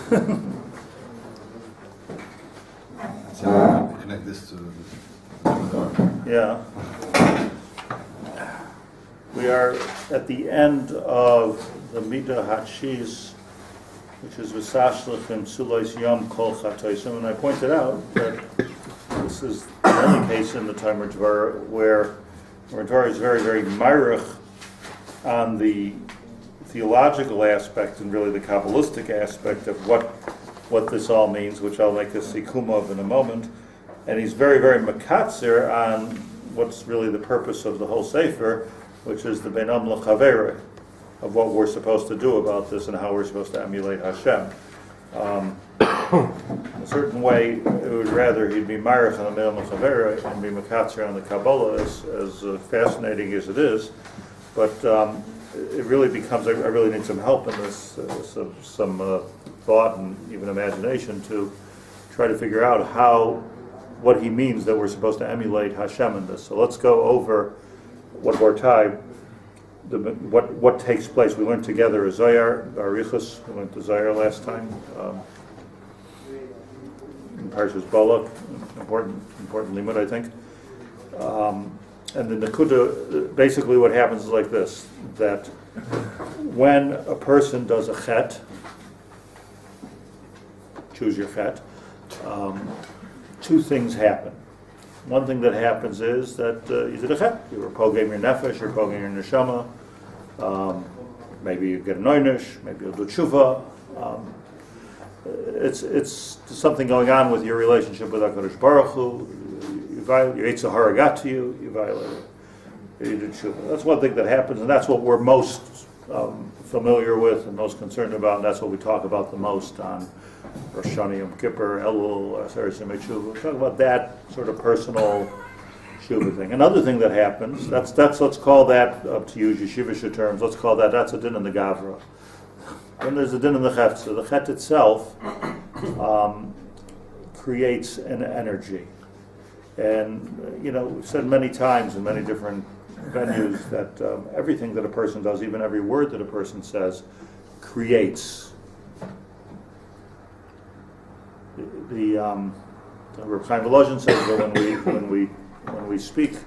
So connect this to Yeah. We are at the end of the Midah HaShiz, which is ותשליך נמצולות yom kol חטאתם, and I pointed out that this is the only case in the Tomer Devorah where Torah is very, very myrich on the theological aspect and really the Kabbalistic aspect of what this all means, which I'll make a sikum of in a moment. And he's very, very makatzer on what's really the purpose of the whole Sefer, which is the benam l'chavere, of what we're supposed to do about this and how we're supposed to emulate Hashem. In a certain way, it would rather he'd be myrich on the benam l'chavere and be makatzer on the Kabbalah, as fascinating as it is. But it really becomes, I really need some help in this, some thought and even imagination to try to figure out what he means that we're supposed to emulate Hashem in this. So let's go over one more time what takes place. We learned together a Zohar, Arichas. We went to Zohar last time. In Parshas Balak, important limud, I think. And the Nakuda, basically what happens is like this, that when a person does a chet, choose your chet, two things happen. One thing that happens is that you did a chet. You were pogam your nefesh, you're pogam your neshama. Maybe you get an oynish, maybe you'll do tshuva. It's something going on with your relationship with HaKadosh Baruch Hu. Your Yetzer Hara got to you, you violated it. You did tshuva. That's one thing that happens, and that's what we're most familiar with and most concerned about, and that's what we talk about the most on Rosh Hashanah, Yom Kippur, Elul, Aseret Yemei Tshuva. We talk about that sort of personal tshuva thing. Another thing that happens, that's let's call that, to use yeshivish terms, let's call that's a din in the Gavra. Then there's a din in the Chet. So the Chet itself creates an energy. And, we've said many times in many different venues that everything that a person does, even every word that a person says, creates. The Rabbi Chaim Volozhin says that when we speak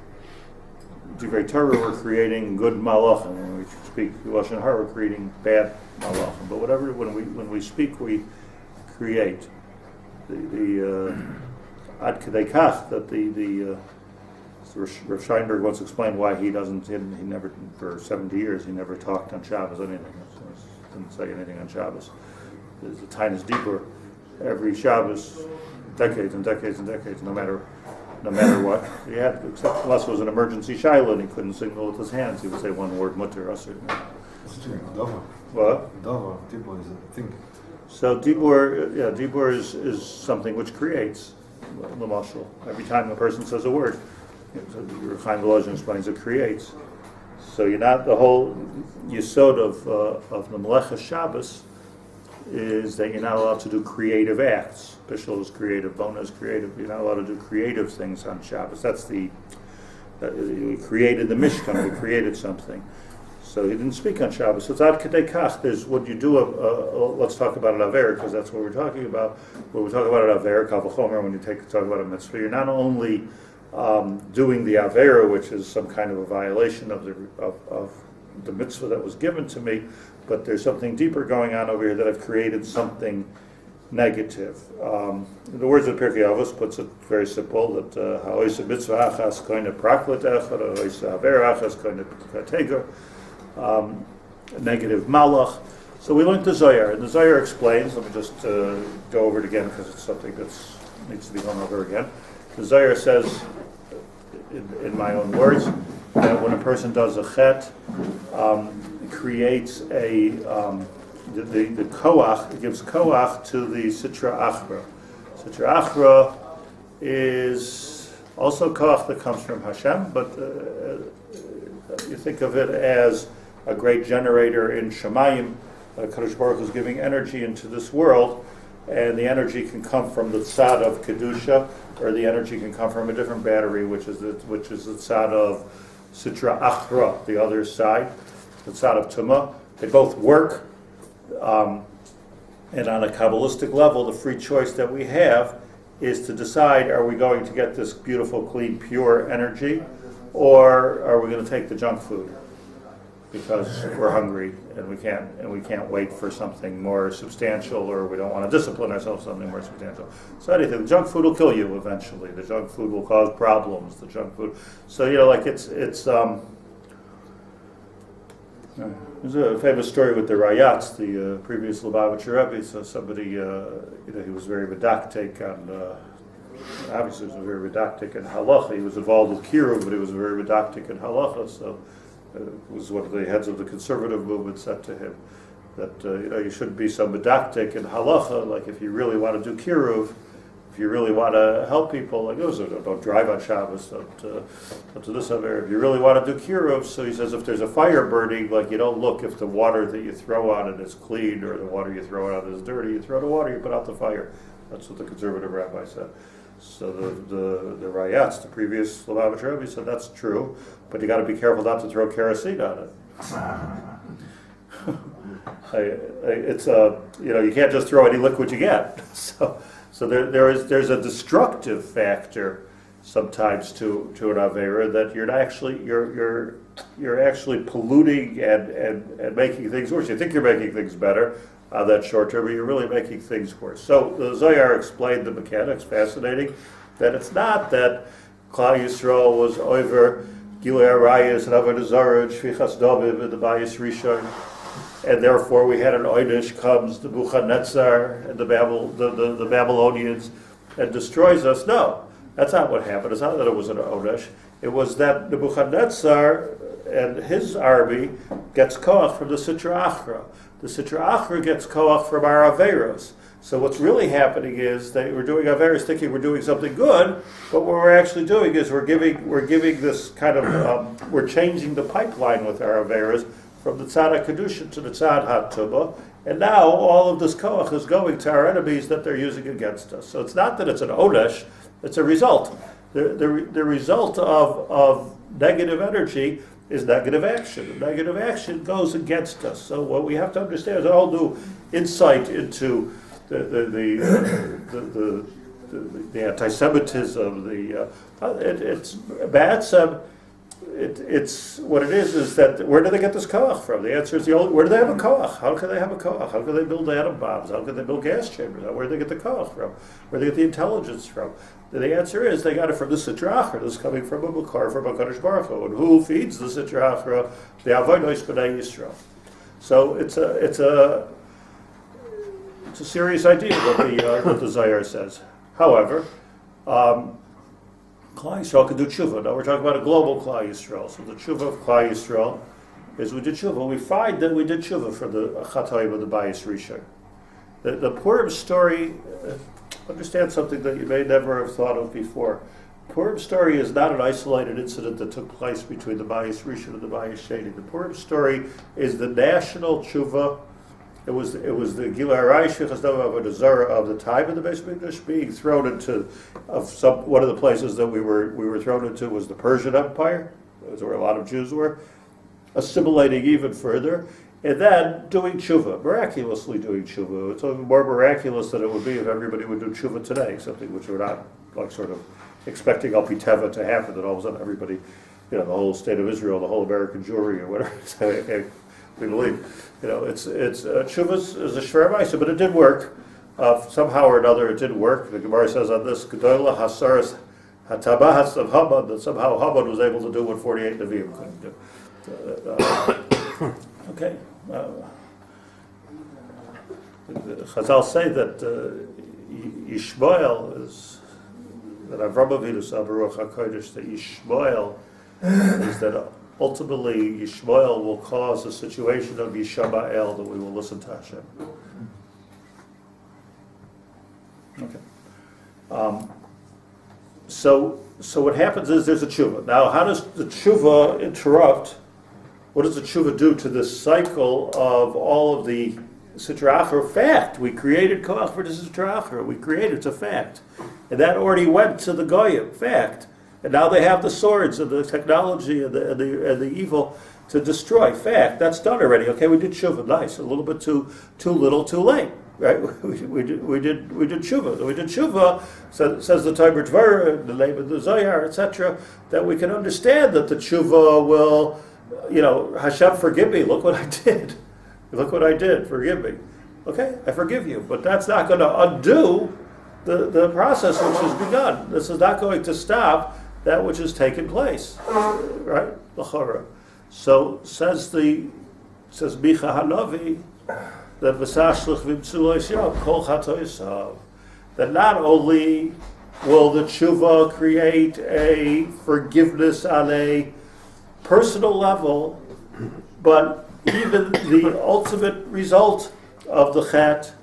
Divrei Torah, we're creating good malachim. When we speak Lashon Hara, we're creating bad malachim. But when we speak, we create. Ad kedei kach that Rav Scheinberg once explained why he never, for 70 years, he never talked on Shabbos anything. Didn't say anything on Shabbos. There's a tiniest deeper every Shabbos, decades and decades and decades, no matter what. He had, except unless it was an emergency shiloh and he couldn't signal with his hands, he would say one word, mutter, asr. What? Dibur is a thing. So Dibur is something which creates. L'mashal. Every time a person says a word, Rabbi Chaim Volozhin explains it creates. So you're not, the whole yesod of the Melechas Shabbos is that you're not allowed to do creative acts. Bishul is creative, Bona is creative. You're not allowed to do creative things on Shabbos. That's we created the Mishkan, we created something. So he didn't speak on Shabbos. So it's ad kedei kach. There's what you do. Let's talk about an aver, because that's what we're talking about. When we talk about an aver, kal v'chomer, when you talk about a mitzvah, you're not only doing the aver, which is some kind of a violation of the mitzvah that was given to me, but there's something deeper going on over here that I've created something negative. The words of Pirkei Avos puts it very simple, that ha'oisa mitzvah achas koine praklit echad, ha'oisa aver achas koine kateger, negative malach. So we learned the Zohar, and the Zohar explains, let me just go over it again because it's something that needs to be gone over again. The Zohar says, in my own words, that when a person does a chet, it creates the koach, it gives koach to the shlit'a achra. Shlit'a achra is also koach that comes from Hashem, but you think of it as a great generator in Shemayim. Kadosh Baruch Hu is giving energy into this world, and the energy can come from the tzad of kedusha, or the energy can come from a different battery, which is the tzad of shlit'a achra, the other side, the tzad of tumah. They both work. And on a Kabbalistic level, the free choice that we have is to decide, are we going to get this beautiful, clean, pure energy, or are we going to take the junk food because we're hungry and we can't wait for something more substantial, or we don't want to discipline ourselves on something more substantial. So anything, the junk food will kill you eventually. The junk food will cause problems. The junk food. So like there's a famous story with the Rayats, the previous Lubavitcher Rebbe. So somebody, he was very medactic on, obviously he was very medactic in halacha. He was involved with kiruv, but he was very medactic in halacha. So it was one of the heads of the conservative movement said to him that you shouldn't be so medactic in halacha. Like if you really want to do kiruv, if you really want to help people, like don't drive on Shabbos, don't do this over. If you really want to do kiruv, so he says if there's a fire burning, like you don't look if the water that you throw on it is clean or the water you throw on it is dirty. You throw the water, you put out the fire. That's what the conservative rabbi said. So the Rayats, the previous Lubavitcher Rebbe, said that's true, but you got to be careful not to throw kerosene on it. You can't just throw any liquid you get. So there's a destructive factor sometimes to an avera that you're actually polluting and making things worse. You think you're making things better on that short term, but you're really making things worse. So the Zohar explained the mechanics, fascinating, that it's not that Klal Yisrael was over Gilei Arayos and Avodah Zarah and Shvichas Daviv and the Bayis Rishon, and therefore we had an Oynish comes the Nebuchadnezzar and the Babylonians and destroys us. No, that's not what happened. It's not that it was an Oynish. It was that Nebuchadnezzar and his army gets koach from the Sitra Achra. The Sitra Achra gets koach from our Averos. So what's really happening is that we're doing Averos thinking we're doing something good, but what we're actually doing is we're giving this kind of, we're changing the pipeline with our Averos from the Tzad HaKedusha to the Tzad HaTuba, and now all of this koach is going to our enemies that they're using against us. So it's not that it's an onesh, it's a result. The result of negative energy is negative action. Negative action goes against us. So what we have to understand is a whole new insight into the anti-Semitism. It's bad. It's what it is that where do they get this koach from? The answer is where do they have a koach? How can they have a koach? How can they build atom bombs? How can they build gas chambers? Where do they get the koach from? Where do they get the intelligence from? The answer is they got it from the Sitra Achra. This is coming from a Makar, from HaKadosh Baruch Hu. And who feeds the Sitra Achra? The Avodos B'nai Yisrael. So it's a serious idea what the Zohar says. However, Klal Yisrael can do tshuva. Now we're talking about a global Klal Yisrael. So the tshuva of Klal Yisrael is we did tshuva. We find that we did tshuva for the Chataim of the Bayis Rishon. The Purim story, understand something that you may never have thought of before. Purim story is not an isolated incident that took place between the Bayis Rishon and the Bayis Sheni. The Purim story is the national tshuva. It was the Gilei Arayos Shvichas Daviv Avodah Zarah of the time of the Beis Mikdash being thrown into one of the places that we were thrown into was the Persian Empire. That's where a lot of Jews were, assimilating even further, and then doing tshuva, miraculously doing tshuva. It's even more miraculous than it would be if everybody would do tshuva today, something which we're not like sort of expecting Al Pi Teva to happen, that all of a sudden everybody, the whole state of Israel, the whole American Jewry or whatever, we believe, it's tshuva is a shver ma'aseh, but it did work. Somehow or another it did work. The Gemara says on this, Gedolah Hasaras Hatabahas of Haman, that somehow Haman was able to do what 48 Nevi'im couldn't do. Okay. Chazal say that Yishmael is, that Avram Avinu saw Baruch HaKodesh, that Yishmael is that ultimately Yishmael will cause a situation of Yishama'el, that we will listen to Hashem. Okay. So what happens is there's a tshuva. Now, how does the tshuva interrupt? What does the tshuva do to this cycle of all of the Sitra Achra? Fact. We created koach for the Sitra Achra. We created, it's a fact. And that already went to the Goyim. Fact. And now they have the swords and the technology and the evil to destroy. Fact. That's done already. Okay, we did tshuva. Nice. A little bit too little, too late. right? We did tshuva. We did tshuva, says the Tomer Devorah, the Leib of the Zohar, etc., that we can understand that the tshuva will, Hashem, forgive me, look what I did. Look what I did, forgive me. Okay, I forgive you, but that's not going to undo the process which has begun. This is not going to stop that which has taken place, right? L'chora. So says Micha Hanavi that ותשליך נמצולות כל חטאתם, that not only will the tshuva create a forgiveness on a personal level, but even the ultimate result of the chet,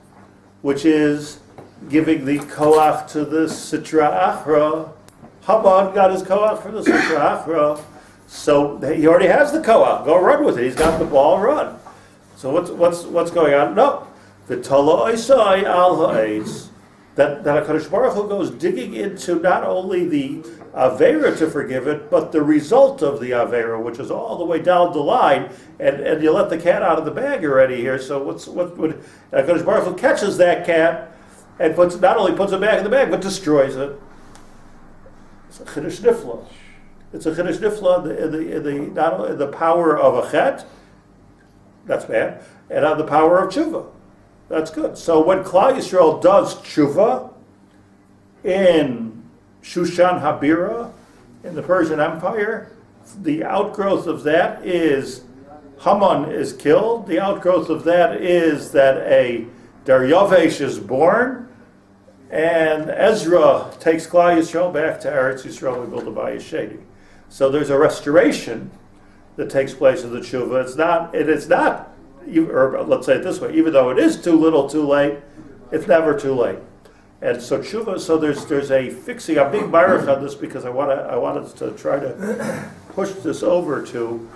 which is giving the koach to the shlit'a achra. Haman got his koach from the shlit'a achra, so he already has the koach. Go run with it. He's got the ball. Run. So what's going on? No, v'tala oisai al ha'etz. That HaKadosh Baruch Hu goes digging into not only the Avera to forgive it, but the result of the Avera, which is all the way down the line, and you let the cat out of the bag already here. So what would HaKadosh Baruch Hu catches that cat and not only puts it back in the bag, but destroys it. It's a chiddush nifla. It's a chiddush nifla in the power of a chet. That's bad, and on the power of tshuva. That's good. So when Klal Yisrael does tshuva in Shushan Habira, in the Persian Empire, the outgrowth of that is Haman is killed. The outgrowth of that is that a Daryavesh is born, and Ezra takes Klal Yisrael back to Eretz Yisrael. We build a Bayis Sheni. So there's a restoration that takes place in the tshuva. It's not, or let's say it this way, even though it is too little, too late, it's never too late. And so tshuva, so there's a fixing. I'm being baruch on this because I wanted to try to push this over to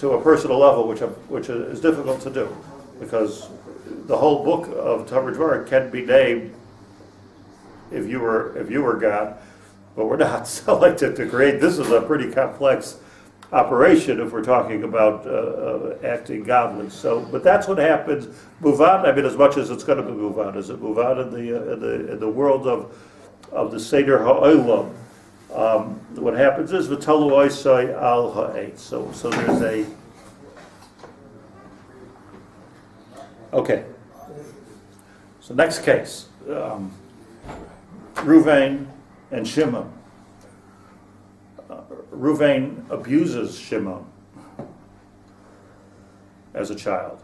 a personal level, which is difficult to do, because the whole book of Tomer Devorah can be named if you were God, but we're not. So I like to create. This is a pretty complex operation if we're talking about acting godly. So, but that's what happens. Move on. I mean, as much as it's going to be move on, is it move on in the world of the Seder Ha'olam? What happens is v'talu oisai al ha'etz. So there's a okay. So next case, Ruvain and Shimon. Ruvain abuses Shimon as a child.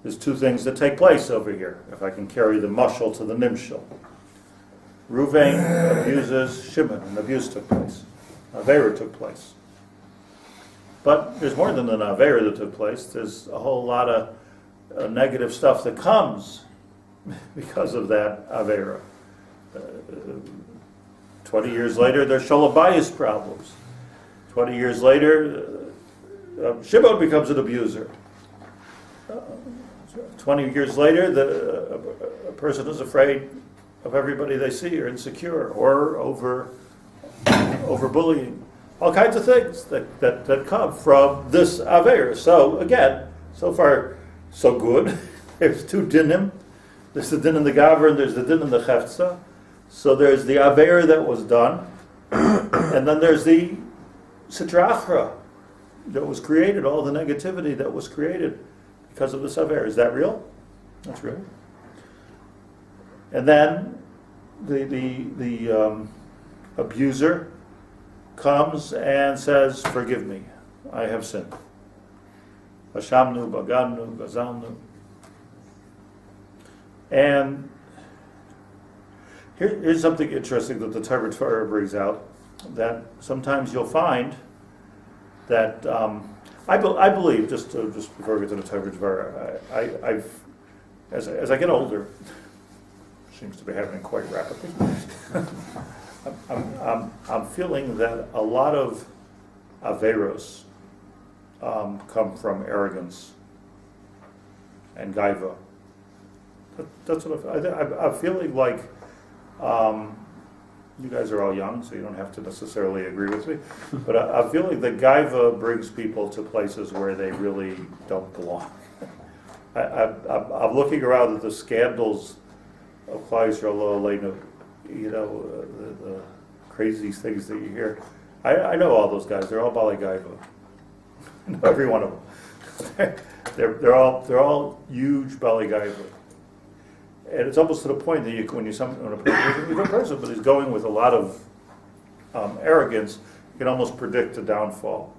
There's two things that take place over here, if I can carry the mushal to the nimshal. Ruvain abuses Shimon, and abuse took place. Avera took place. But there's more than an Avera that took place. There's a whole lot of negative stuff that comes because of that Avera. 20 years later, there's shalom bayis problems. 20 years later, Shimon becomes an abuser. 20 years later, a person is afraid of everybody they see, or insecure, or over bullying. All kinds of things that come from this Aver. So again, so far, so good. There's two dinim. There's the din in the Gaver, and there's the din in the Chefza. So there's the Aver that was done, and then there's the shlit'a achra that was created, all the negativity that was created because of this Aver. Is that real? That's real. And then the abuser comes and says, "Forgive me, I have sinned. Hashamnu, bagadnu, gazalnu." And here's something interesting that the Tomer Devorah brings out, that sometimes you'll find that I believe, just before we get to the Tomer Devorah, I've as I get older, seems to be happening quite rapidly. I'm feeling that a lot of averos come from arrogance and gaiva. That's what I'm feeling like. You guys are all young, so you don't have to necessarily agree with me. But I'm feeling that gaiva brings people to places where they really don't belong. I'm looking around at the scandals of Klal Yisrael, the crazy things that you hear. I know all those guys. They're all Bali Gaiva. I know every one of them. they're all huge Bali Gaiva. And it's almost to the point that when a person, but he's going with a lot of arrogance, you can almost predict a downfall.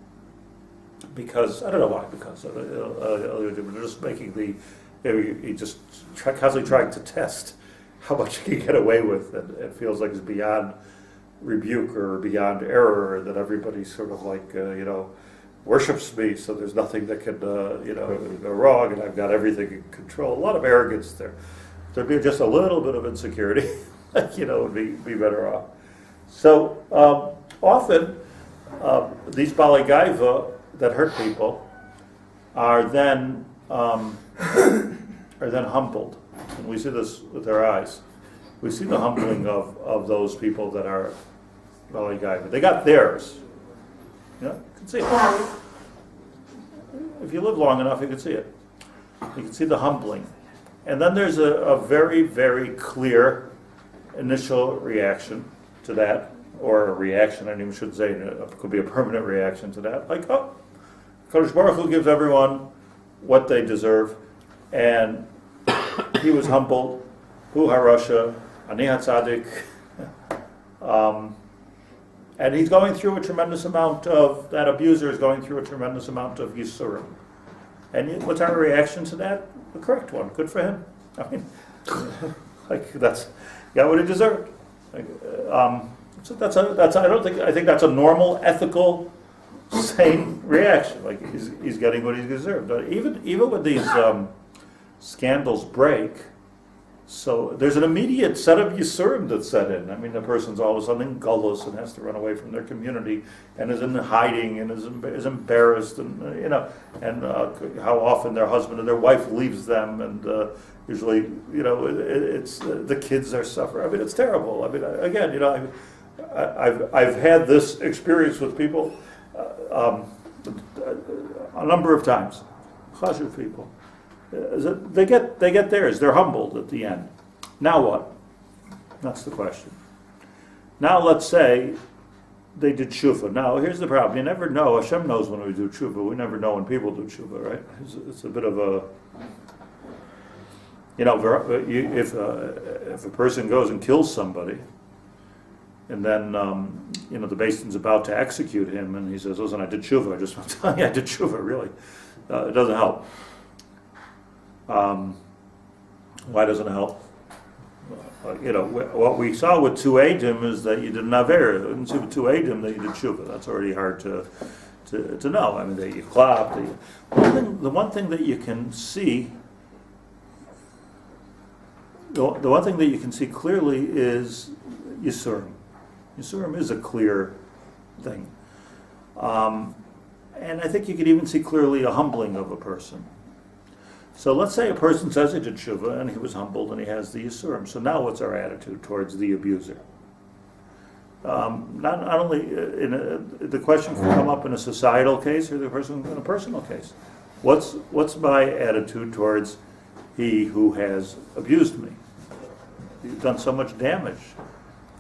Because, I don't know why, because they're just making he just constantly trying to test how much he can get away with, and it feels like it's beyond rebuke or beyond error, that everybody sort of worships me, so there's nothing that can go wrong, and I've got everything in control. A lot of arrogance there. There'd be just a little bit of insecurity, would be better off. So often these Bali Gaiva that hurt people are then humbled, and we see this with our eyes. We see the humbling of those people that are Bali Gaiva. They got theirs. You can see it. If you live long enough, you can see it. You can see the humbling. And then there's a very, very clear initial reaction to that, or a reaction, I even shouldn't say it could be a permanent reaction to that. Like, Kadosh Baruch Hu gives everyone what they deserve, and he was humbled, Hu HaRasha, Ani HaTzadik, and he's going through a tremendous amount that abuser is going through a tremendous amount of Yisurim. And what's our reaction to that? The correct one. Good for him. I mean, that's got what he deserved. So I think that's a normal, ethical, sane reaction. Like he's getting what he deserved. But even when these scandals break, so there's an immediate set of Yisurim that's set in. I mean, the person's all of a sudden in gullus and has to run away from their community and is in hiding and is embarrassed, and and how often their husband or their wife leaves them, and usually it's the kids are suffering. I mean, it's terrible. I mean, again, I've had this experience with people a number of times. Chashuv people. They get theirs. They're humbled at the end. Now what? That's the question. Now let's say they did tshuva. Now here's the problem. You never know. Hashem knows when we do tshuva. We never know when people do tshuva, right? It's a bit of a... if a person goes and kills somebody, and then the Beis Din's about to execute him, and he says, "Listen, I did tshuva. I just want to tell you, I did tshuva." Really, it doesn't help. Why doesn't it help? What we saw with two Eidim is that you didn't have error. We didn't see with two Eidim that you did tshuva. That's already hard to know. I mean, that you clapped. The one thing that you can see, the one thing that you can see clearly is Yisurim. Yisurim is a clear thing. And I think you could even see clearly a humbling of a person. So let's say a person says he did tshuva and he was humbled and he has the Yisurim. So now what's our attitude towards the abuser? Not only the question can come up in a societal case or the person in a personal case. What's my attitude towards he who has abused me? You've done so much damage.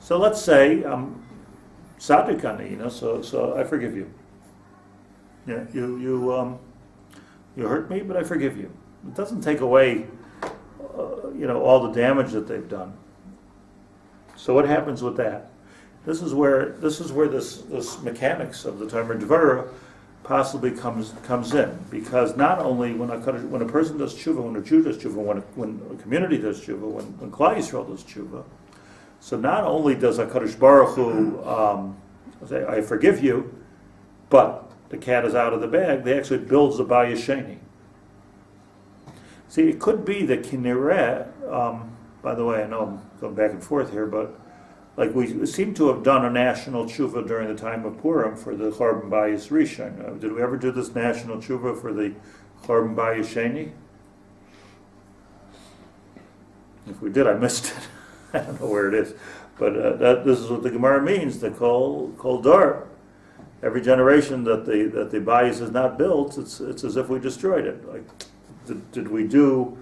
So let's say I'm tzaddik, so I forgive you. Yeah, you hurt me, but I forgive you. It doesn't take away, all the damage that they've done. So what happens with that? This is where this mechanics of the Tomer Devorah possibly comes in, because not only when a person does tshuva, when a Jew does tshuva, when a community does tshuva, when Klal Yisrael does tshuva, so not only does HaKadosh Baruch Hu say, "I forgive you," but the cat is out of the bag. They actually builds the Bayis Sheni. See, it could be that Kinireh, by the way, I know I'm going back and forth here, but like we seem to have done a national tshuva during the time of Purim for the Chorban Bayis Rishon. Did we ever do this national tshuva for the Chorban Bayis Sheni? If we did, I missed it. I don't know where it is. But this is what the Gemara means, the Kol Dor. Every generation that the Bayis is not built, it's as if we destroyed it. Like, did we do?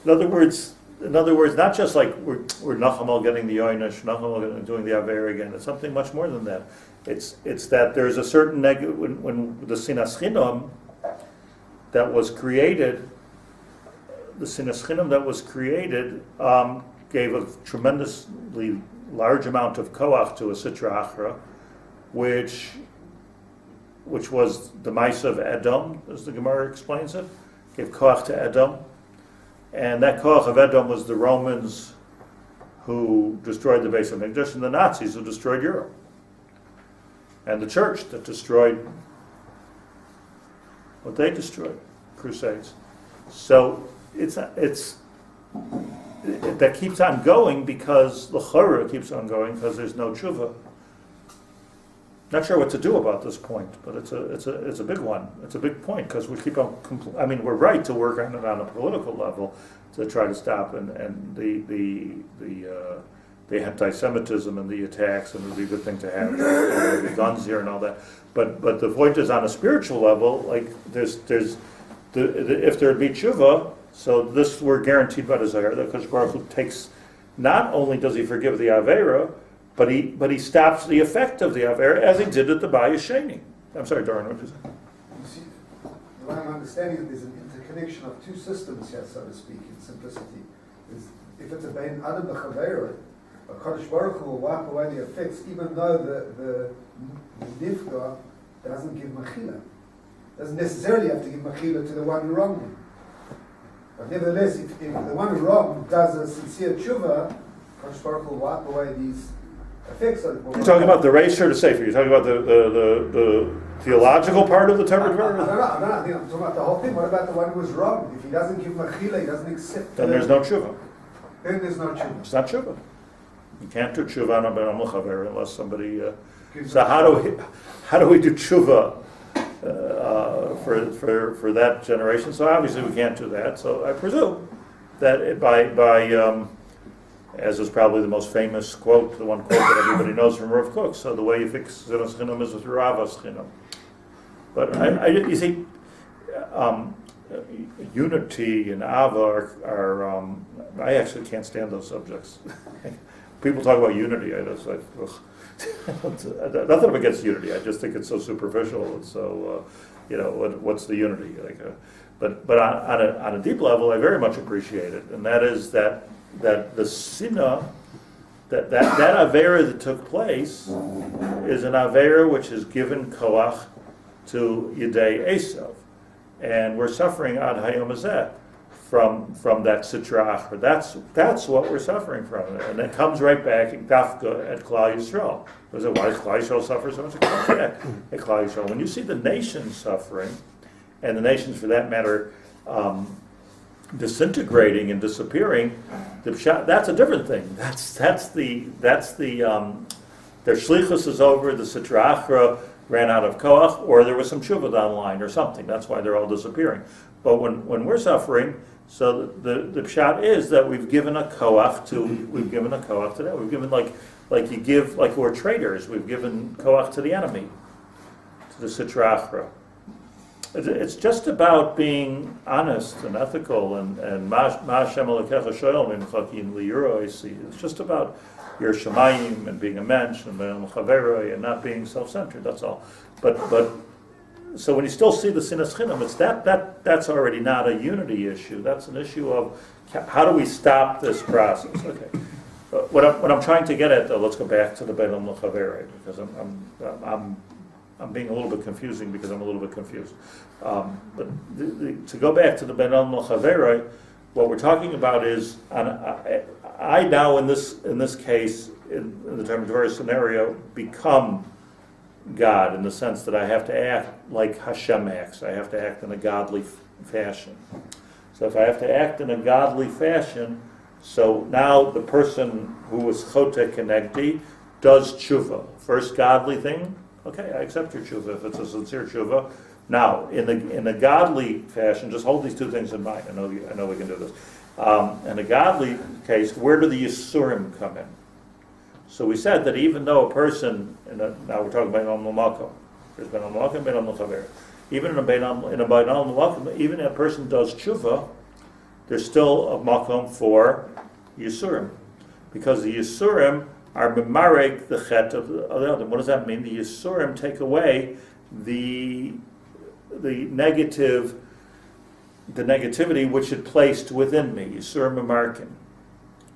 In other words, not just like we're Nachamal getting the Yoinish, Nachamal doing the Aver again. It's something much more than that. It's that there's a certain when the Sinas Chinam that was created, gave a tremendously large amount of koach to a sitra achra, which was the mice of Edom, as the Gemara explains it, gave koach to Edom, and that koach of Edom was the Romans who destroyed the base of Mikdash and the Nazis who destroyed Europe, and the church that destroyed what they destroyed, Crusades. So that keeps on going because the chorah keeps on going because there's no tshuva. Not sure what to do about this point, but it's a big one. It's a big point because we keep on. We're right to work on it on a political level to try to stop and the anti-Semitism and the attacks, and it would be a good thing to have the guns here and all that. But the point is on a spiritual level, like if there'd be tshuva. So this we're guaranteed by the Zohar that Kadosh Baruch Hu takes. Not only does he forgive the Avera, but he stops the effect of the Avera as he did at the Bayesheni. I'm sorry, Doran, what did you say? You see, the way I'm understanding it, there's an interconnection of two systems here, so to speak, in simplicity. If it's a Bein Adam B'Chavera, Kadosh Baruch Hu will wipe away the effects, even though the Nifga doesn't give Mechila. Doesn't necessarily have to give Mechila to the one who wronged him. But nevertheless, if the one who wronged does a sincere tshuva, Kadosh Baruch Hu will wipe away these effects. You're talking about the Reish or the Sefer? You're talking about the theological part of the Tomer Devorah? No, I think I'm talking about the whole thing. What about the one who was wronged? If he doesn't give Mechila, he doesn't accept. Then there's no tshuva. Then there's no tshuva. It's not tshuva. You can't do tshuva on a Ben Haver unless somebody. So how do we do tshuva for that generation? So obviously we can't do that. So I presume that by as is probably the most famous quote, the one quote that everybody knows from Rav Kook. So the way you fix Zinas Chinam is with Ravas Chinam. But you see, unity and Ava are I actually can't stand those subjects. People talk about unity. I just like nothing against unity. I just think it's so superficial and so what's the unity like? But on a deep level, I very much appreciate it, and that is that the sinah, that avera that took place is an avera which is given koach to Yidei Esav, and we're suffering ad hayom hazeh from that sitra achra. That's what we're suffering from, and it comes right back in Dafka at Klal Yisrael. Why does Klal Yisrael suffer so much? It comes back at Klal Yisrael. When you see the nations suffering, and the nations, for that matter, disintegrating and disappearing, that's a different thing. That's the their shlichus is over. The sitra achra ran out of koach, or there was some tshuva down the line or something. That's why they're all disappearing. But when we're suffering, so the pshat is that we've given a koach to that. We've given like you give, like we're traitors. We've given koach to the enemy, to the sitra achra. It's just about being honest and ethical and ma Hashem Elokecha shoel mimcha ki in liyuro isi. It's just about your shemayim and being a mensch and being chaveroi and not being self-centered. That's all. But so when you still see the sinas chinam, it's that's already not a unity issue. That's an issue of how do we stop this process? Okay. What I'm trying to get at, though, let's go back to the ben chaveroi, because I'm being a little bit confusing because I'm a little bit confused. But to go back to the Ben Chaveroi, what we're talking about is, I now in this case, in the Tomer Devorah scenario, become God in the sense that I have to act like Hashem acts. I have to act in a godly fashion. So if I have to act in a godly fashion, so now the person who was chotek kenegdi does tshuva. First godly thing. Okay, I accept your tshuva if it's a sincere tshuva. Now, in a godly fashion, just hold these two things in mind. I know we can do this. In a godly case, where do the yisurim come in? So we said that even though a person, now we're talking about Om Malko, there's been Om Malko and Ben Om Chaver. even in a bein olam makom, even if a person does tshuva, there's still a makom for yisurim, because the yisurim are memarek the chet of the other. What does that mean? The yisurim take away the negativity which it placed within me. Yisurim memarkim.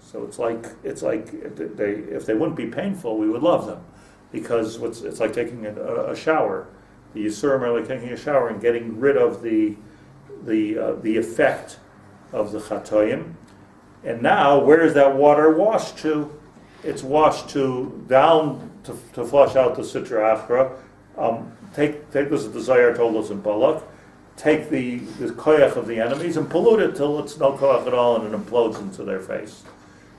So it's like if they wouldn't be painful, we would love them, because it's like taking a shower. The yisurim are like taking a shower and getting rid of the effect of the chatoim. And now, where is that water washed to? It's washed down to flush out the sitra achra. Take this, the Zohar told us in Balak. Take the koyach of the enemies and pollute it till it's no koyach at all and it implodes into their face.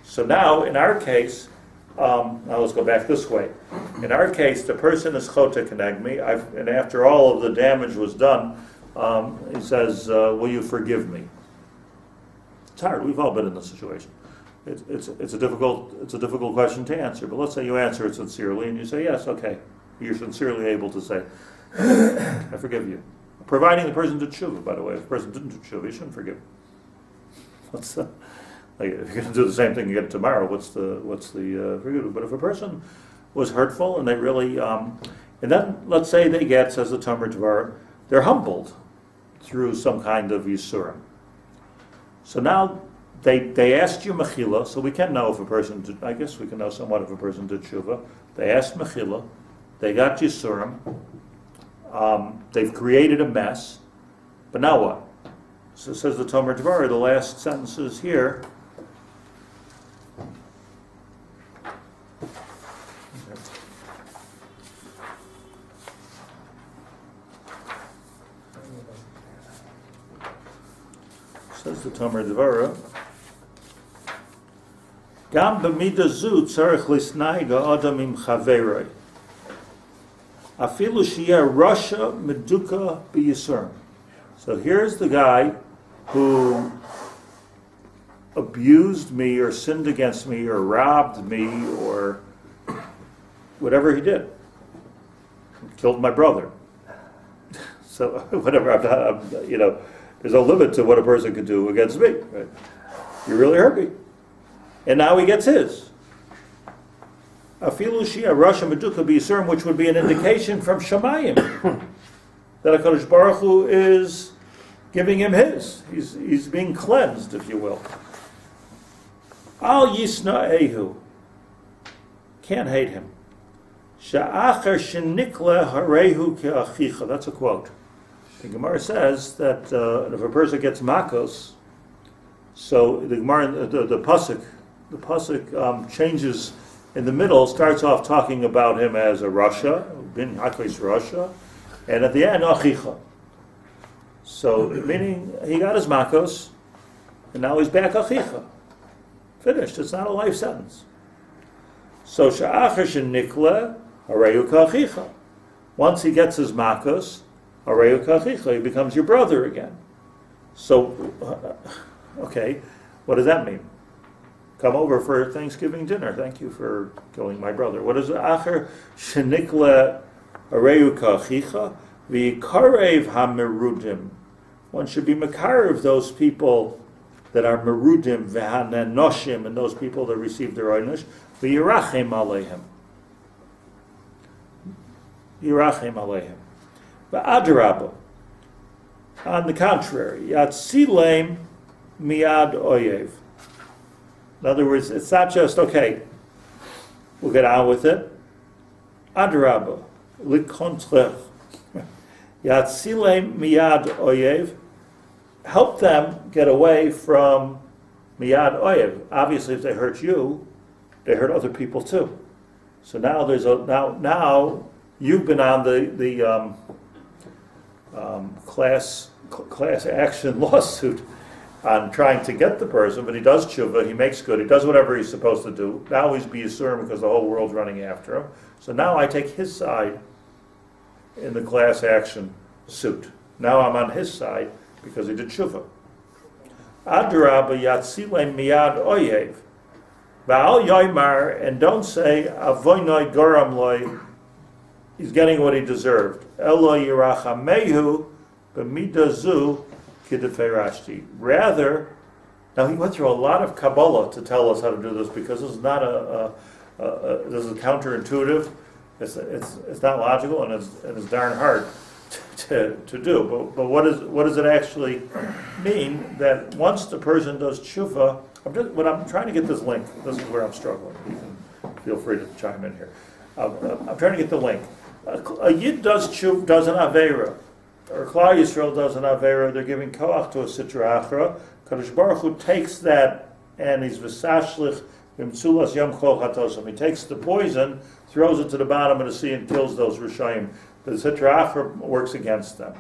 So now, in our case, now let's go back this way. In our case, the person is chota keneg me, and after all of the damage was done, he says, "Will you forgive me?" It's hard. We've all been in this situation. It's a difficult question to answer. But let's say you answer it sincerely, and you say, "Yes, okay." You're sincerely able to say, "I forgive you," providing the person did tshuva. By the way, if the person didn't do tshuva, you shouldn't forgive. What's the Like, if you're going to do the same thing again tomorrow, what's the forgiveness? But if a person was hurtful and they really, and then let's say they get, says the Tomer Devorah, they're humbled through some kind of yisurim. So now they asked you mechila, so we can know if a person did, I guess we can know somewhat if a person did tshuva. They asked mechila, they got yisurim, they've created a mess, but now what? So it says the Tomer Devorah, the last sentences here. Says the Tomer Devorah, Gam b'mida zu tzarich lisnai ga'adam im chaveroi. Afilu sheyeh rasha meduka b'yisurim. So here's the guy who abused me or sinned against me or robbed me or whatever he did. Killed my brother. So whatever I've done, there's a limit to what a person could do against me. Right? You really hurt me. And now he gets his. Afilu sheyeh rasha meduka b'yisurim, which would be an indication from Shemayim that HaKadosh Baruch Hu is giving him his. He's being cleansed, if you will. Al yisna ehu. Can't hate him. Sha'achar shenikla harehu ke'achicha. That's a quote. The Gemara says that if a person gets makos, so the Gemara, the pasuk changes in the middle, starts off talking about him as a rasha, bin hakos rasha, and at the end, achicha. So, meaning he got his makos, and now he's back achicha. Finished. It's not a life sentence. So, sha'achar shenikla harehu ka'achicha. Once he gets his makos, harehu ka'achicha, he becomes your brother again. So, okay, what does that mean? Come over for Thanksgiving dinner. Thank you for killing my brother. What is achar shenikla harehu ka'achicha? V'karev ha-merudim. One should be makarev those people that are merudim v'hanenoshim, and those people that receive their oynish. V'yirachem aleihim. Yirachem aleihim. V'adrabah. On the contrary, yatzilem miad oyev. In other words, it's not just, okay, we'll get on with it. Adrabah. Likontrech. Yatzilem miyad oyev, help them get away from miyad oyev. Obviously, if they hurt you, they hurt other people too. So now now you've been on the class action lawsuit on trying to get the person, but he does tshuva, he makes good, he does whatever he's supposed to do. Now he's b'yisurim because the whole world's running after him. So now I take his side in the class action suit. Now I'm on his side because he did tshuva. Adrabah yatzilem miyad oyev. Va'al yoymar, and don't say avoynoi goram loy he's getting what he deserved. Elo yirachamehu b'midazu kidefei. Rather, now he went through a lot of Kabbalah to tell us how to do this, because this is not this is counterintuitive. It's not logical, and it's darn hard to do. But what does it actually mean? That once the person does tshuva, when I'm trying to get this link, this is where I'm struggling. You can feel free to chime in here. I'm trying to get the link. A Yid does tshuva, does an avera, or Klal Yisrael does an avera. They're giving koach to a sitra achra. Kadosh Baruch Hu takes that and he's v'tashlich nמצולות yom kol chatosim. He takes the poison, throws it to the bottom of the sea, and kills those Rishayim. The sitra achra works against them.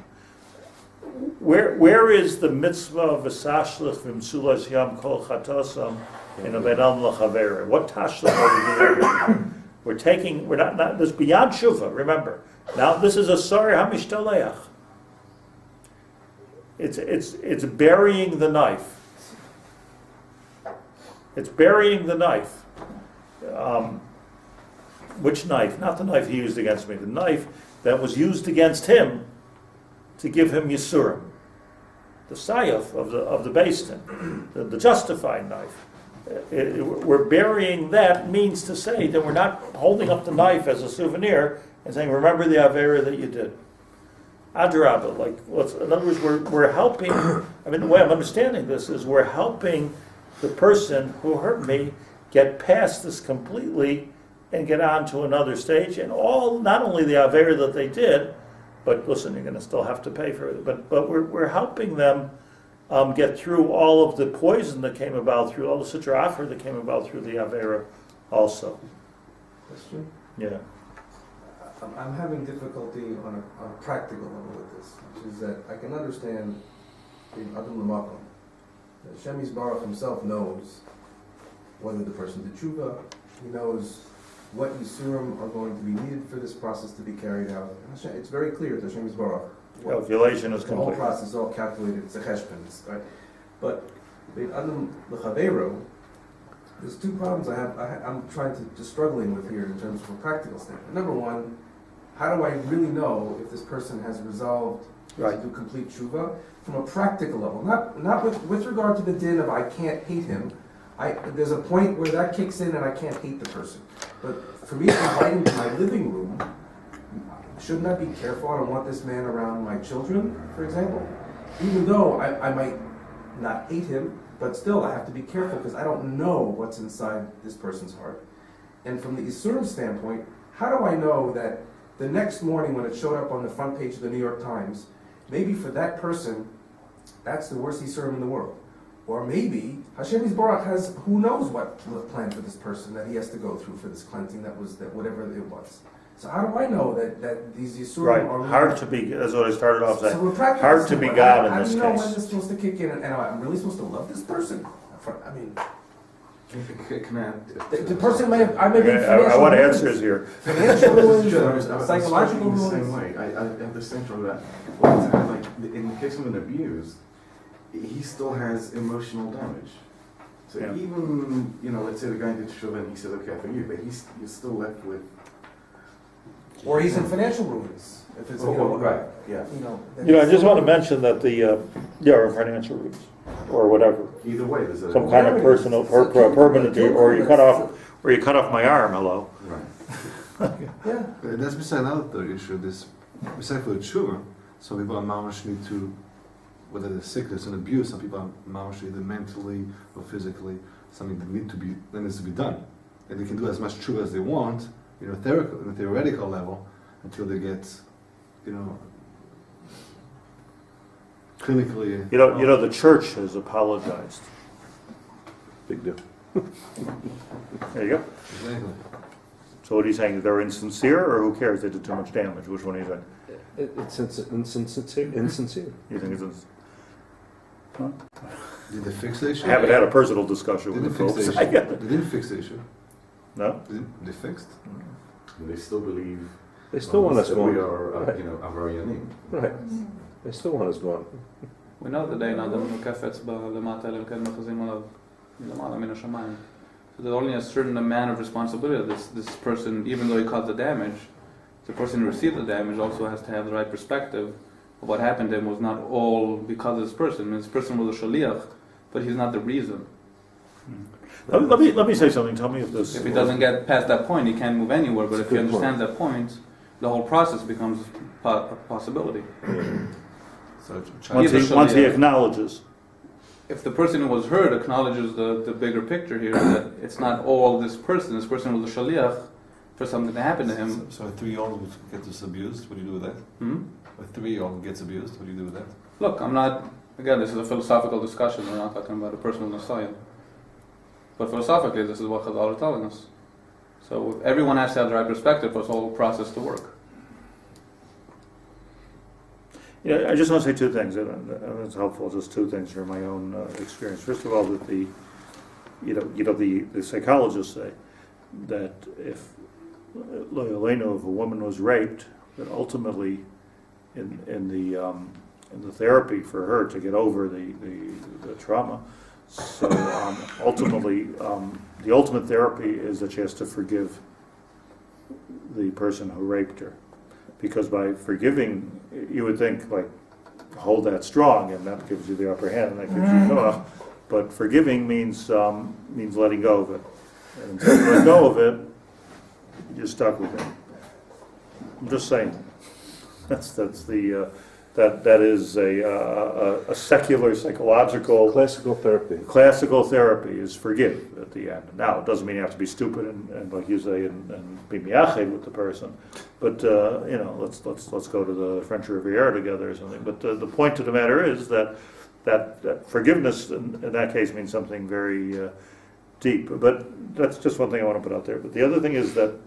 Where is the mitzvah of v'tashlich nמצולות yom kol chatosim in a benam l'chavera? What tashlich are we doing? We're not this beyond tshuva. Remember, now this is a sari hamishtalech. It's burying the knife. It's burying the knife. Which knife? Not the knife he used against me. The knife that was used against him to give him Yisurim. The sayaf of the Beis Din, the justified knife. We're burying that means to say that we're not holding up the knife as a souvenir and saying, remember the avera that you did. Adrabah, in other words, we're helping. I mean, the way I'm understanding this is we're helping the person who hurt me get past this completely and get on to another stage. And not only the avera that they did, but listen, you're going to still have to pay for it. But we're helping them get through all of the poison that came about through all the sitra achra that came about through the avera, also. Question? Yeah. I'm having difficulty on a practical level with this, which is that I can understand in Adam L'Makom. Hashem Yisbarach himself knows whether the person did tshuva, he knows what Yisurim are going to be needed for this process to be carried out. It's very clear to Hashem Yisbarach. Calculation is the whole complete. process is all calculated, it's a cheshbon, right? But in Adam L'Chavero, there's two problems I'm trying to struggling with here in terms of a practical standpoint. Number one, how do I really know if this person has resolved to do complete tshuva from a practical level? Not with regard to the din of I can't hate him. There's a point where that kicks in and I can't hate the person. But for me to invite him to my living room, shouldn't I be careful? I don't want this man around my children, for example. Even though I might not hate him, but still I have to be careful because I don't know what's inside this person's heart. And from the Yisurim standpoint, how do I know that the next morning when it showed up on the front page of the New York Times, maybe for that person, that's the worst Yisurim in the world. Or maybe Hashem Yisbarach has who knows what plan for this person that he has to go through for this cleansing that whatever it was. So how do I know that these Yisurim are hard to be? That's what I started off saying. So hard to be God in this case. How do you know when it's supposed to kick in, and I'm really supposed to love this person? I mean, the person may have. I want answers here. Financial ruins, psychological ruins. The same way. I have the same trouble with that. Like in the case of an abuse, he still has emotional damage. So even let's say the guy did tshuva and he said, "Okay, for you," but you're still left with. Or he's in financial ruins. If it's right, yeah. I just want to mention that or financial ruins, or whatever. Either way, there's some kind of personal, permanent, or you cut off my arm. Hello. Right. Yeah. That's beside another issue. This beside for the tshuva, some people are mamash need to, whether there's sickness and abuse, some people are mamash either mentally or physically something that needs to be done, and they can do as much tshuva as they want. In a theoretical level, until they get, clinically. The church has apologized. Big deal. There you go. Exactly. So what are you saying? They're insincere, or who cares? They did too much damage. Which one are you saying? It's insincere. You think it's insincere? Huh? Did they fix the issue? I haven't had a personal discussion with the folks. They didn't fix the issue. No? They fixed. And they still believe. They still want us that gone. we are, Avaryanim. Right. They still want us gone. We know that אין אדם מקפץ למטה אלא אם כן מחזים עליו מלמעלה מן השמיים. So there's only a certain amount of responsibility that this person, even though he caused the damage, The person who received the damage also has to have the right perspective of what happened to him was not all because of this person. I mean, this person was a shliach, but he's not the reason. Let me say something. Tell me if this. If he doesn't get past that point, he can't move anywhere. But if he understands that point, the whole process becomes a possibility. So Once he acknowledges. If the person who was hurt acknowledges the bigger picture here, that it's not all this person was a shaliach for something to happen to him. So a 3-year-old gets abused, what do you do with that? A 3-year-old gets abused, what do you do with that? Look, again, this is a philosophical discussion, we're not talking about a personal Messiah. But philosophically, this is what Chazal are telling us. So everyone has to have the right perspective for this whole process to work. Yeah, I just want to say two things, and it's helpful. Just two things from my own experience. First of all, that the psychologists say that if a woman was raped, that ultimately, in the therapy for her to get over the trauma, so ultimately, the ultimate therapy is that she has to forgive the person who raped her. Because by forgiving, you would think, like, hold that strong, and that gives you the upper hand, and that gives you Noah. But forgiving means letting go of it. And until you let go of it, you're stuck with it. I'm just saying. That is a secular psychological Classical therapy. Classical therapy is forgive at the end. Now, it doesn't mean you have to be stupid and like you say, and be miached with the person. But let's go to the French Riviera together or something. But the point of the matter is that forgiveness in that case means something very deep. But that's just one thing I want to put out there. But the other thing is that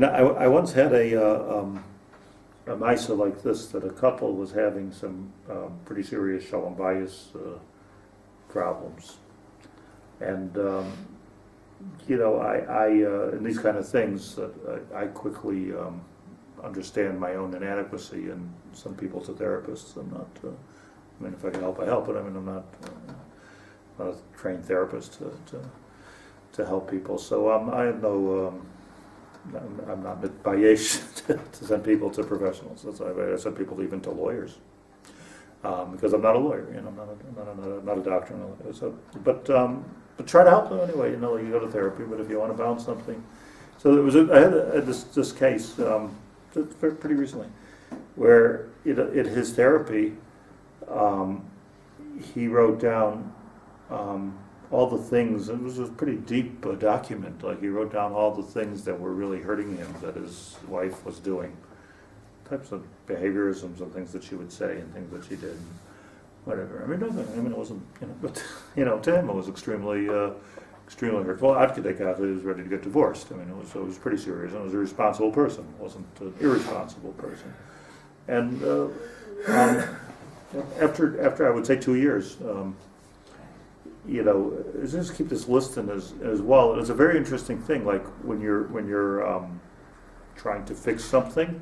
I once had a Maisa like this, that a couple was having some pretty serious shalom bias problems, and I in these kind of things, I quickly understand my own inadequacy, and some people's a therapist. I'm not. I mean, if I can help, I help. But I mean, I'm not a trained therapist to help people. So I have no. I'm not biased to send people to professionals. That's why I send people even to lawyers, because I'm not a lawyer. I'm not a doctor. So, but try to help them anyway. You go to therapy, but if you want to bounce something, so I had this case pretty recently, where in his therapy, he wrote down. All the things, and it was a pretty deep document, like he wrote down all the things that were really hurting him that his wife was doing, types of behaviorisms and things that she would say and things that she did, and whatever. I mean, it wasn't, but to him it was extremely hurtful. He was ready to get divorced. I mean, it was pretty serious, and it was a responsible person. It wasn't an irresponsible person. And after I would say 2 years, just keep this list in as well. It's a very interesting thing. Like when you're trying to fix something,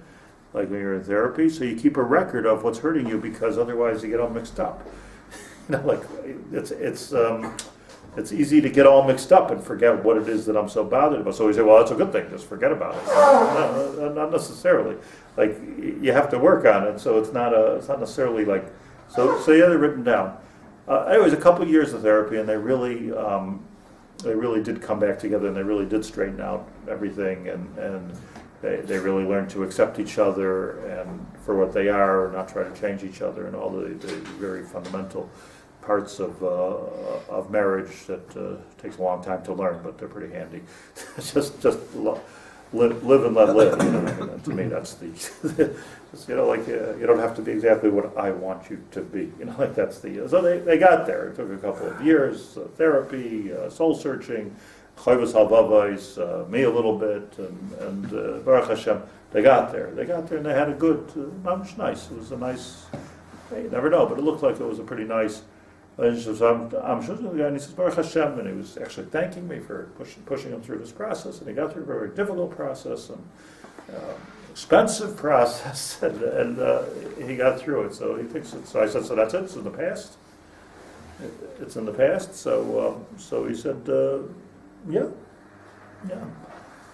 like when you're in therapy, so you keep a record of what's hurting you, because otherwise you get all mixed up. Like it's easy to get all mixed up and forget what it is that I'm so bothered about. So we say, well, that's a good thing. Just forget about it. No, not necessarily. Like you have to work on it. So it's not necessarily like. So you have it written down. Anyways, a couple of years of therapy, and they really did come back together, and they really did straighten out everything, and they really learned to accept each other and for what they are, and not try to change each other, and all the very fundamental parts of marriage that takes a long time to learn, but they're pretty handy. just live and let live. And to me, that's you don't have to be exactly what I want you to be. That's the. So they got there. It took a couple of years, therapy, soul searching, chayvus halvavos, me a little bit, and Baruch Hashem, they got there. They got there, and they had a good, not nice. It was a nice. You never know, but it looked like it was a pretty nice. I'm sure the guy, and he says, Baruch Hashem, and he was actually thanking me for pushing him through this process, and he got through a very difficult process, and expensive process, and he got through it, so he thinks it. So I said, so that's it, it's in the past? It's in the past, so he said, yeah.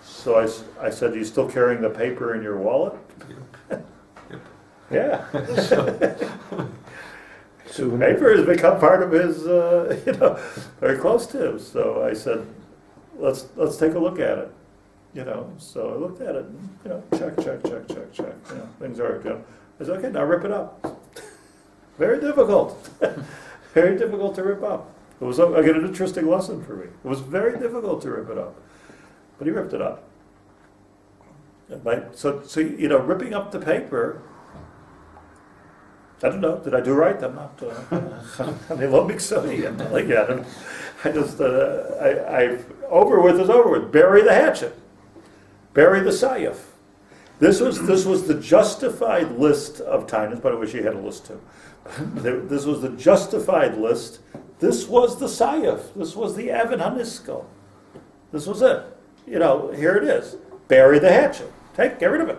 So I said, "Are you still carrying the paper in your wallet?" Yeah. So Paper has become part of his, very close to him. So I said, let's take a look at it. So I looked at it, and, check. Things are, I said, okay, now rip it up. Very difficult. Very difficult to rip up. It was, again, an interesting lesson for me. It was very difficult to rip it up. But he ripped it up. So ripping up the paper, I don't know. Did I do right? I'm not. I'm not like that. I just. Over with. Bury the hatchet. Bury the sayef. This was the justified list of tainas. By the way, she had a list too. This was the justified list. This was the sayef. This was the Evan Haniskal. This was it. Here it is. Bury the hatchet. Get rid of it.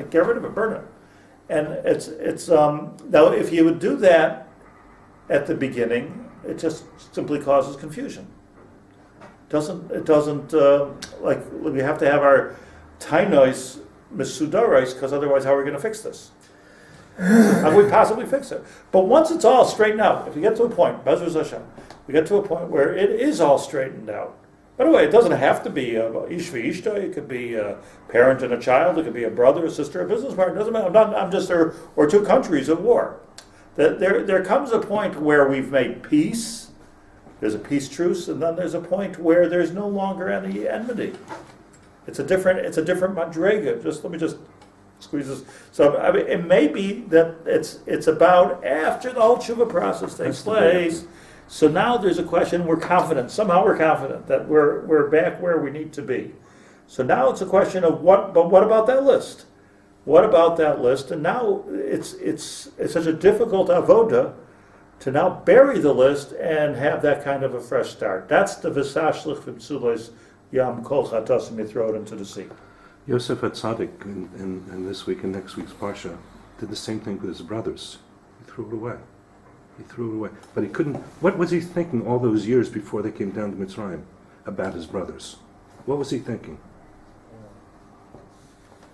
Get rid of it. Burn it. And it's now if you would do that at the beginning, it just simply causes confusion. It doesn't we have to have our tainos misudarais, because otherwise how are we going to fix this? How can we possibly fix it? But once it's all straightened out, if you get to a point, Bezras Hashem, we get to a point where it is all straightened out. By the way, it doesn't have to be ish v'ishta. It could be a parent and a child. It could be a brother, a sister, a business partner. It doesn't matter. I'm just or two countries at war. There comes a point where we've made peace. There's a peace truce, and then there's a point where there's no longer any enmity. It's a different madrega. Let me squeeze this. So it may be that it's about after the whole tshuva process takes place. So now there's a question, somehow we're confident that we're back where we need to be. So now it's a question of what about that list? What about that list? And now it's such a difficult avoda to now bury the list and have that kind of a fresh start. That's the ותשליך ונמצולות yam kol חטאתם, you throw it into the sea. Yosef HaTzadik in this week and next week's Parsha did the same thing with his brothers. He threw it away. But he couldn't. What was he thinking all those years before they came down to Mitzrayim about his brothers? What was he thinking?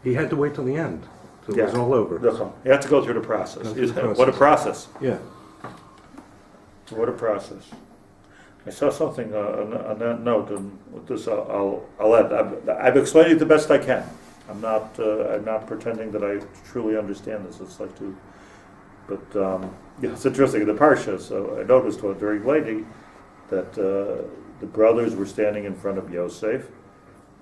He had to wait till the end. Till it was all over. He had to go through the process. What a process. Yeah. What a process. I saw something on that note, and with this I'll add. I've explained it the best I can. I'm not pretending that I truly understand this. It's like to. But it's interesting in the parsha. So I noticed during lady that the brothers were standing in front of Yosef,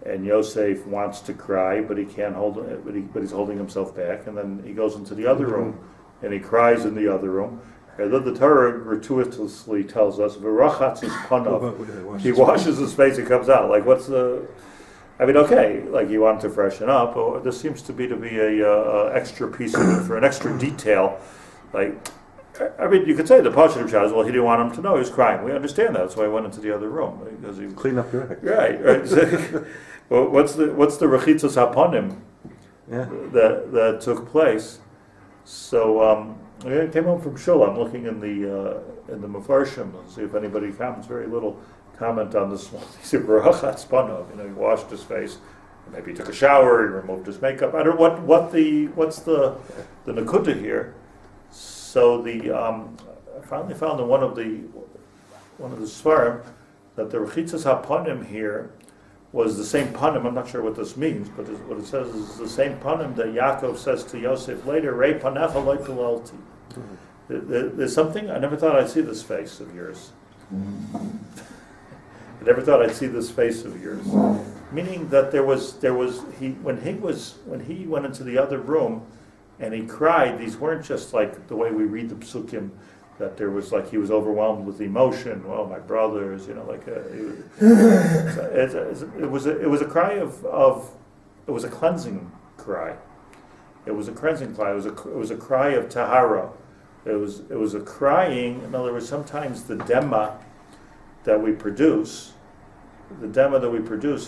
and Yosef wants to cry, but he can't hold it. But he's holding himself back, and then he goes into the other room, and he cries in the other room. And then the Torah gratuitously tells us, "V'rachatz his panav." He washes his face and comes out. What's the? Okay, you want to freshen up. Or this seems to be a extra piece of it for an extra detail. You could say the Pashutim Shas, well, he didn't want him to know he was crying. We understand that. That's why he went into the other room, because he Clean up your act. Right. So, well, what's the rechitzas haponim that took place? So I came home from shul. I'm looking in the Mefarshim and see if anybody comments. Very little comment on this one. He said "Barachatz panav." He washed his face. Maybe he took a shower. He removed his makeup. I don't know what's the nakuta here. So I finally found in one of the svarim that the rechitzas haponim here was the same panim. I'm not sure what this means, but what it says is the same panim that Yaakov says to Yosef later. Rei panecha lo pilalti. There's something I never thought I'd see this face of yours. I never thought I'd see this face of yours. Meaning that when he went into the other room and he cried, these weren't just like the way we read the psukim, that there was he was overwhelmed with emotion. Well, my brothers, it was a cry it was a cleansing cry. It was a cleansing cry. It was a cry of tahara. It was a crying. In other words, sometimes the dema that we produce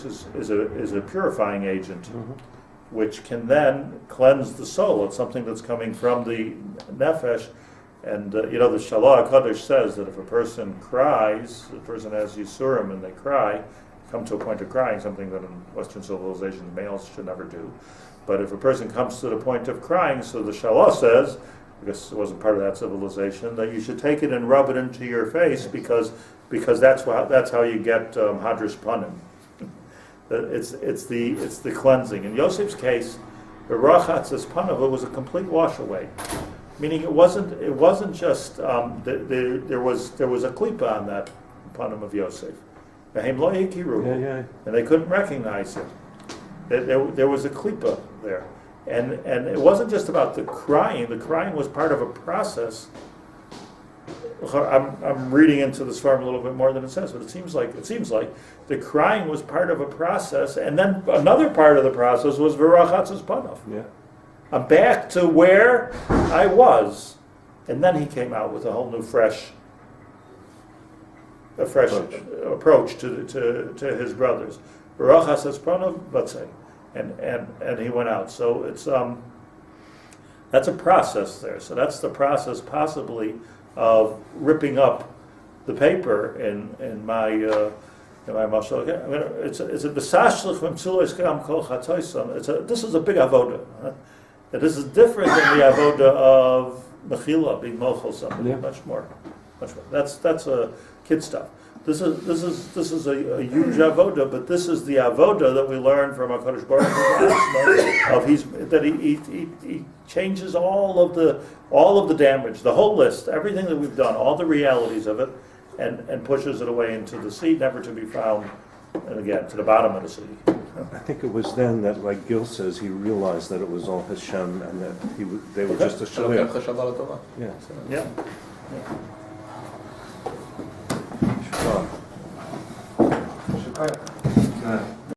is a purifying agent, which can then cleanse the soul. It's something that's coming from the nefesh. And the Shalah HaKadosh says that if a person cries, the person has Yisurim and they cry, it come to a point of crying, something that in Western civilization males should never do. But if a person comes to the point of crying, so the Shalah says, because it wasn't part of that civilization, that you should take it and rub it into your face because that's how you get Hadras Panim. It's the cleansing. In Yosef's case, the Rachatzas Panav was a complete wash away, meaning it wasn't just there was a klipa on that Panim of Yosef. And they couldn't recognize it. There was a klipa there. And it wasn't just about the crying. The crying was part of a process. I'm reading into this farm a little bit more than it says, but it seems like the crying was part of a process, and then another part of the process was v'rachatzas panav. Yeah. I'm back to where I was, and then he came out with a whole new fresh approach to his brothers. V'rachatzas panav batzei. And he went out. So it's that's a process there. So that's the process possibly of ripping up the paper in my mashal. It's a b'tashlich v'tshlich gam kol chatoisam. This is a big avoda. This is different than the avoda of mechila being mochel something. Yeah. Much more. That's a kid stuff. This is a huge avoda, but this is the avoda that we learn from HaKadosh Baruch Hu that he changes all of the damage, the whole list, everything that we've done, all the realities of it, and pushes it away into the sea, never to be found, and again to the bottom of the sea. I think it was then that, like Gil says, he realized that it was all Hashem and that they were just a shlit'a. Yeah. Yeah. Shalom. Should I